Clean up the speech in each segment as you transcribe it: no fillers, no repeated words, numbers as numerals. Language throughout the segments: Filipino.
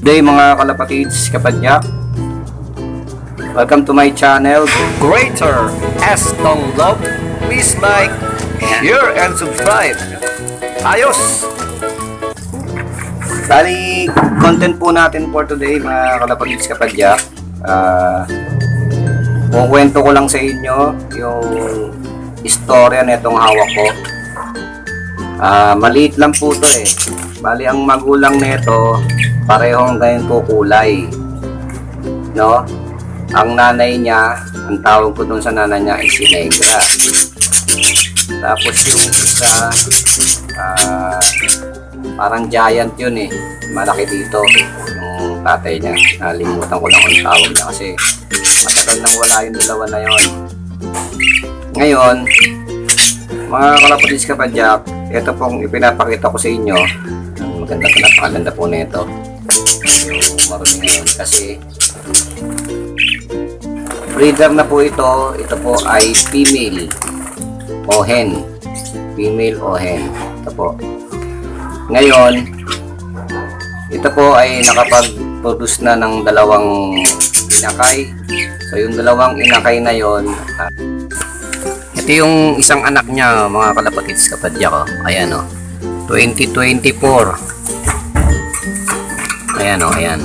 Day mga kalapatids, kapadyak, welcome to my channel, Greater Estong Love. Please like, share, and subscribe. Ayos! Bali, content po natin for today mga kalapatids, kapadyak. Kukwento ko lang sa inyo yung istorya na itong hawak ko. Maliit lang po to eh. Bali, ang magulang nito parehong ganyan po kulay, no? Ang nanay niya, ang tawag ko dun sa nanay niya ay si Negra. Tapos yung isa, parang giant yun eh, malaki dito yung tatay niya. Nalimutan ko lang ang tawag niya kasi matagal nang wala yung dalawa na yun. Ngayon, mga kalapatids, kapadyak, ito pong ipinapakita ko sa inyo. Maganda po nito yung marami ngayon kasi breeder na po ito. Ito po ay female o hen. Ito po. Ngayon, ito po ay nakapag-produce na ng dalawang inakay. So yung dalawang inakay na yon, ito yung isang anak niya mga kalapatids, kapadyak ko. Ayan o, 2024. Ayan o, ayan.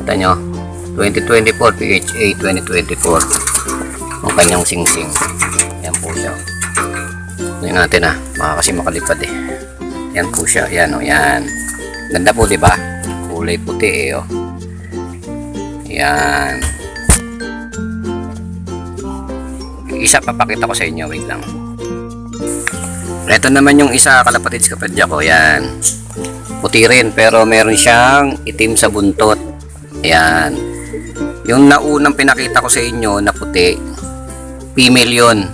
Kita nyo, 2024, PHA 2024. Ang kanyang sing-sing. Ayan po siya. Ayan natin baka kasi makalipad eh. Ayan po siya, ayan o, ayan. Ganda po, diba? Kulay puti eh o. Ayan. Isa papakita ko sa inyo, wait lang. Ito naman yung isa, kalapatids, kapadyak ko, ayan. Puti rin pero meron siyang itim sa buntot. Ayan. Yung naunang pinakita ko sa inyo na puti, female yun.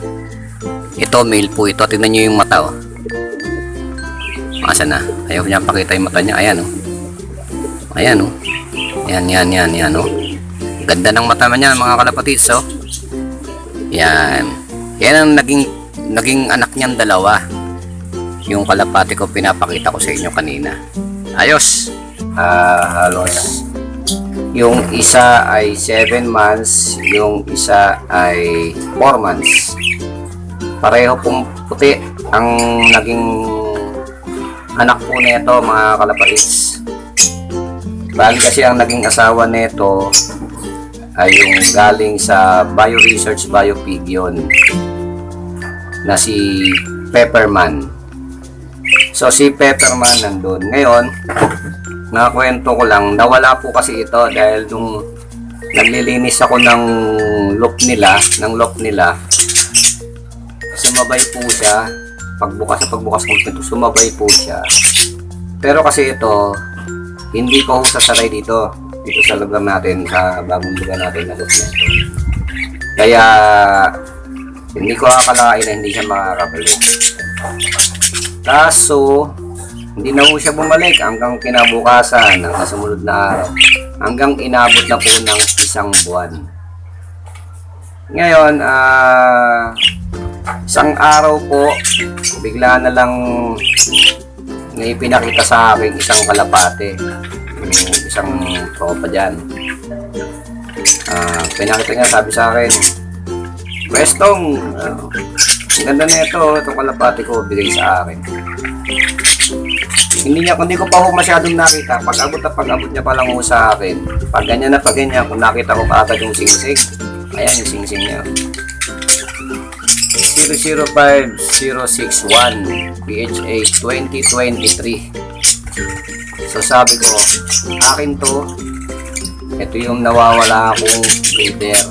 Ito male po ito. Tingnan nyo yung mata oh. Asan na? Ayaw niya pakita yung mata niya. Ayan oh. Ayan oh. Ayan oh. Ganda ng mata niya mga kalapatids oh. Yan. Yan ang naging anak niyang dalawa. Yung kalapati ko pinapakita ko sa inyo kanina. Ayos. Halos yung isa ay 7 months, yung isa ay 4 months. Pareho pong puti ang naging anak po nito mga kalapatids. Bali kasi ang naging asawa nito ay yung galing sa Bioresearch Biopig yun, na si Pepperman. So si Pepperman nandun. Ngayon, nakakwento ko lang, nawala po kasi ito dahil nung naglilinis ako ng lock nila, sumabay po siya. Pagbukas ng pinto, sumabay po siya. Pero kasi ito, hindi ko sasaray dito sa lugar natin, sa bagong lugar natin na lock na ito. Kaya, hindi ko akalain na hindi siya makakabalik. Kaso, hindi na po siya bumalik hanggang kinabukasan, hanggang sumunod na araw. Hanggang inabot na po ng 1 buwan. Ngayon, isang araw po, bigla na lang may pinakita sa akin isang kalapate. Isang tropa dyan. Pinakita niya, sabi sa akin, "Westong, ang ganda na itong kalapati ko, bigay sa akin." Hindi ko pa ho masyadong nakita. Pag-abot niya pa lang ho sa akin. Pag ganyan, kung nakita ko kaagad yung sing-sing. Ayan yung sing-sing niya. 005061 PHA 2023. So sabi ko, akin to. Ito yung nawawala akong breeder.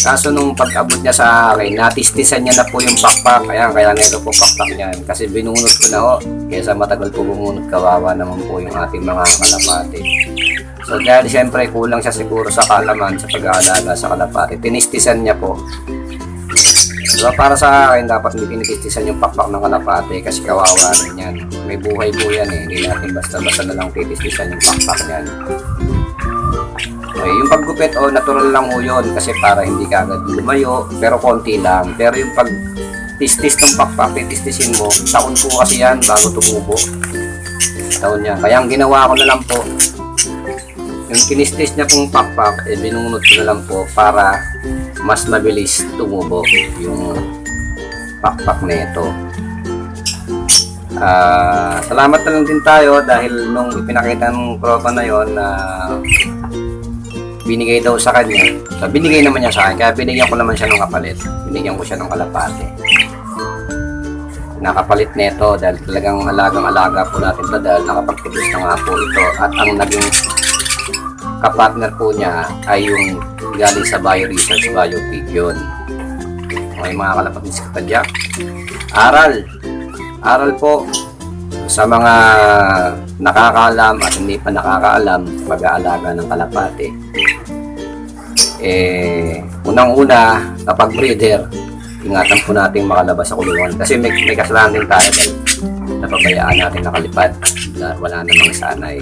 Kaso nung pag-abot niya sa akin, natistisan niya na po yung pakpak. Kaya nito po pakpak niyan. Kasi binunot ko na ho. Kesa matagal po bumunot, kawawa naman po yung ating mga kalapati. So dahil siyempre kulang siya siguro sa kalaman, sa pag-aalaga sa kalapati, tinistisan niya po. So para sa akin, dapat hindi tinitistisan yung pakpak ng kalapati kasi kawawa rin yan. May buhay po yan eh. Hindi natin basta-basta na lang titistisan yung pakpak niyan. Okay, yung paggupit natural lang ho yun kasi para hindi ka agad lumayo, pero konti lang. Pero yung pag tistis ng pakpak, titistisin mo, taon po kasi yan bago tumubo. taon niya. Kaya ang ginawa ko na lang po, yung kinistis niya pong pakpak, binunot ko na lang po para mas mabilis tumubo yung pakpak na ito. Salamat na lang din tayo dahil nung ipinakita ng tropa na yon na binigay daw sa kanya. So, binigay naman niya sa akin, kaya binigyan ko naman siya ng kapalit. Binigyan ko siya ng kalapate. Nakapalit nito dahil talagang alagang-alaga po natin ito dahil nakapag-produce na nga po ito. At ang naging kapartner po niya ay yung galing sa Bio Research Biopig yun. Okay mga kalapatid sa kapadyak. Aral po sa mga nakakaalam at hindi pa nakakaalam sa pag-aalaga ng kalapate. Unang-una, kapag breeder, ingatan po natin makalabas sa kulungan. Kasi may kasalanan din tayo dahil napabayaan natin nakalipad. Wala namang sanay.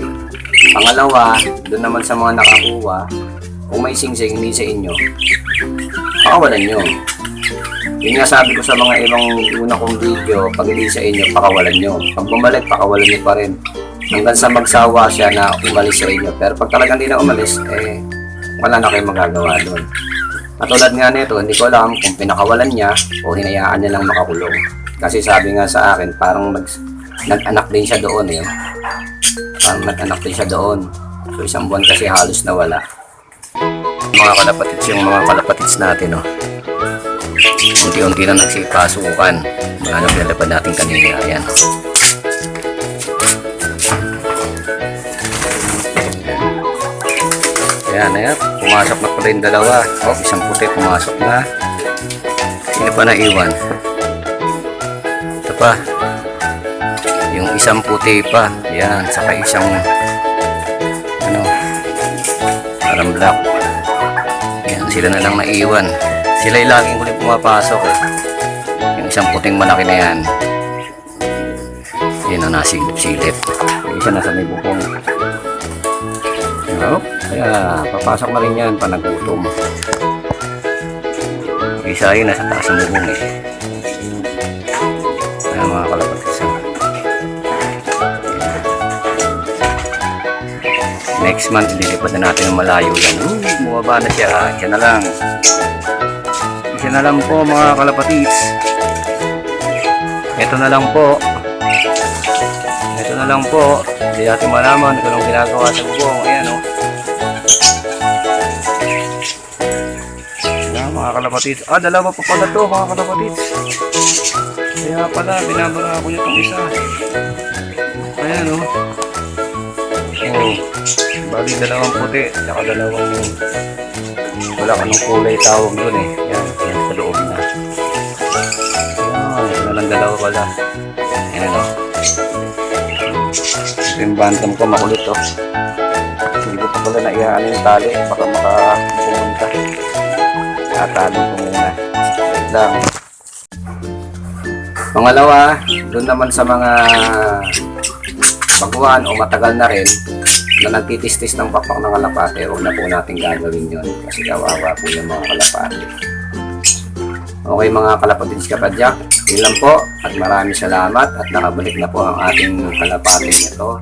Pangalawa, doon naman sa mga nakakuha, kung may singsing hindi sa inyo, pakawalan nyo. Yun nga sabi ko sa mga ibang una kong video, pag hindi sa inyo, pakawalan nyo. Pag bumalik, pakawalan nyo pa rin. Hanggang sa magsawa siya na umalis sa inyo. Pero pag talagang hindi na umalis, wala na kayong magagawa doon. Katulad nga nito, hindi ko alam kung pinakawalan niya o hinayaan niya lang makakulong. Kasi sabi nga sa akin, parang nag-anak din siya doon. Parang nag-anak din siya doon. So isang buwan kasi halos nawala. Mga kalapatids, yung mga kalapatids natin, unti-unti na nagsipasukan. Mga naglalapad natin kanina. Ayan. Ayan. Pumasok na pala yung dalawa. Isang puti pumasok na. Sino pa naiwan? Ito pa. Yung isang puti pa. Ayan. Saka isang parang black. Ayan. Sila na lang naiwan. Sila yung laging huli pumapasok. Yung isang puting malaki na yan. Yun ang nasilip-silip. Yung isa nasa may bubong. Kaya papasok na rin yan pa nagutom. Isa yun nasa taas ng bubong Ayan mga kalapatids. Next month lilipad na natin ng malayo yan. Bumaba na siya. Isa na lang. Isa na lang po mga kalapatids. Ito na lang po. Ito na lang po. Hindi natin malaman kung anong ginagawa sa bubong. Ayan mga kalapatids. Dalawa pa pala to mga kalapatids. Kaya pala binabara ko niya itong isa. Ayan bali dalawang puti saka dalawang wala anong kulay tawag doon yan sa loob na nalang dalawa pala ayan ito yung bantam ko makulit hindi ko pa pala naihaan yung tali baka makapumunta tatali ko muna wait lang. Pangalawa, doon naman sa mga baguhan o matagal na rin na nagtitistis ng pakpak ng kalapate, huwag na po natin gagawin yun kasi kawawa po yung mga kalapate. Okay mga kalapatids kapadyak, yun lang po at maraming salamat at nakabalik na po ang ating kalapate nito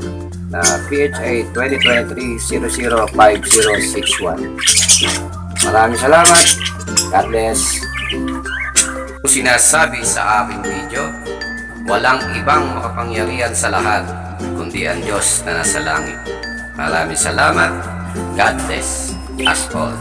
na PHA 2023-005061. Maraming salamat. God bless. Sinasabi sa aking video, walang ibang makapangyarihan sa lahat kundi ang Diyos na nasa langit. Maraming salamat. God bless us all.